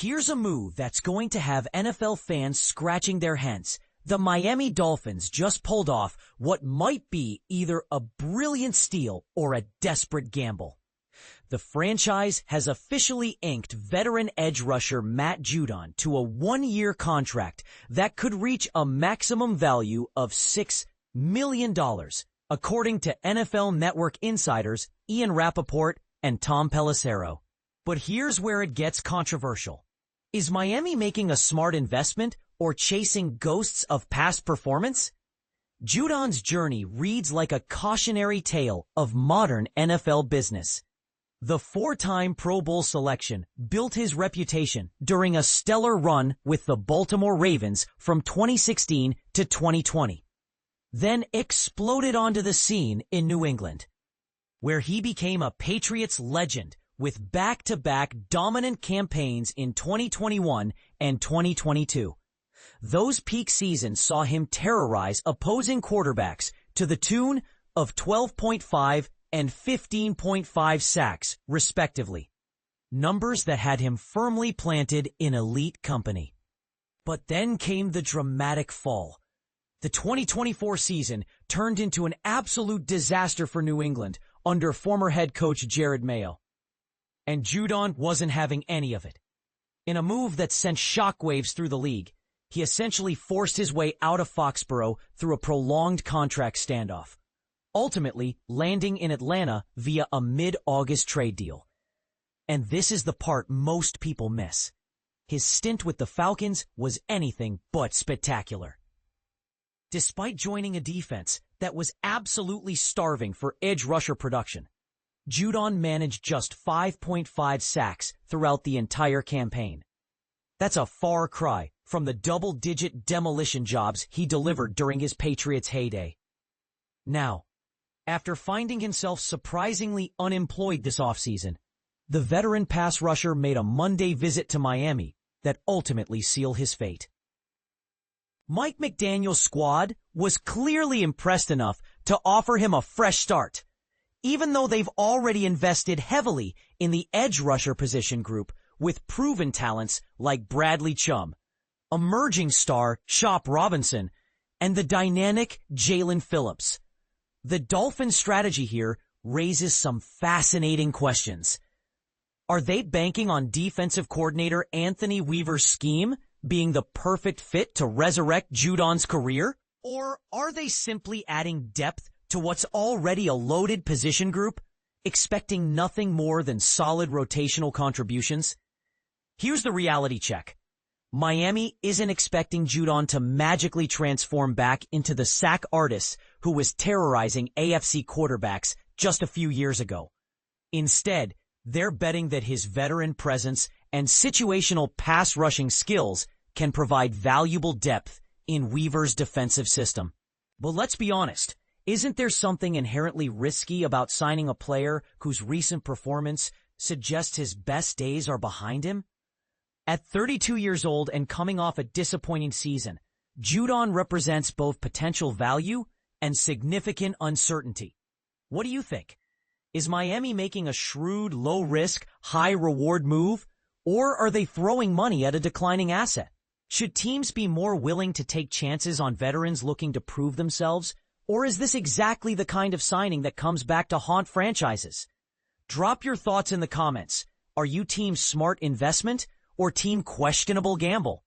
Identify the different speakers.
Speaker 1: Here's a move that's going to have NFL fans scratching their heads. The Miami Dolphins just pulled off what might be either a brilliant steal or a desperate gamble. The franchise has officially inked veteran edge rusher Matt Judon to a one-year contract that could reach a maximum value of $6 million, according to NFL Network insiders Ian Rappaport and Tom Pelissero. But here's where it gets controversial. Is Miami making a smart investment or chasing ghosts of past performance? Judon's journey reads like a cautionary tale of modern NFL business. The four-time Pro Bowl selection built his reputation during a stellar run with the Baltimore Ravens from 2016 to 2020, then exploded onto the scene in New England, where he became a Patriots legend with back-to-back dominant campaigns in 2021 and 2022. Those peak seasons saw him terrorize opposing quarterbacks to the tune of 12.5 and 15.5 sacks, respectively. Numbers that had him firmly planted in elite company. But then came the dramatic fall. The 2024 season turned into an absolute disaster for New England under former head coach Jerod Mayo. And Judon wasn't having any of it. In a move that sent shockwaves through the league, he essentially forced his way out of Foxborough through a prolonged contract standoff, ultimately landing in Atlanta via a mid-August trade deal. And this is the part most people miss. His stint with the Falcons was anything but spectacular. Despite joining a defense that was absolutely starving for edge rusher production, Judon managed just 5.5 sacks throughout the entire campaign. That's a far cry from the double-digit demolition jobs he delivered during his Patriots heyday. Now, after finding himself surprisingly unemployed this offseason, the veteran pass rusher made a Monday visit to Miami that ultimately sealed his fate. Mike McDaniel's squad was clearly impressed enough to offer him a fresh start, even though they've already invested heavily in the edge rusher position group with proven talents like Bradley Chum, emerging star Shop Robinson, and the dynamic Jalen Phillips. The Dolphins' strategy here raises some fascinating questions. Are they banking on defensive coordinator Anthony Weaver's scheme being the perfect fit to resurrect Judon's career? Or are they simply adding depth to what's already a loaded position group, expecting nothing more than solid rotational contributions? Here's the reality check. Miami isn't expecting Judon to magically transform back into the sack artist who was terrorizing AFC quarterbacks just a few years ago. Instead, they're betting that his veteran presence and situational pass rushing skills can provide valuable depth in Weaver's defensive system. But let's be honest, isn't there something inherently risky about signing a player whose recent performance suggests his best days are behind him? At 32 years old and coming off a disappointing season, Judon represents both potential value and significant uncertainty. What do you think? Is Miami making a shrewd, low-risk, high-reward move, or are they throwing money at a declining asset? Should teams be more willing to take chances on veterans looking to prove themselves, or is this exactly the kind of signing that comes back to haunt franchises? Drop your thoughts in the comments. Are you team smart investment or team questionable gamble?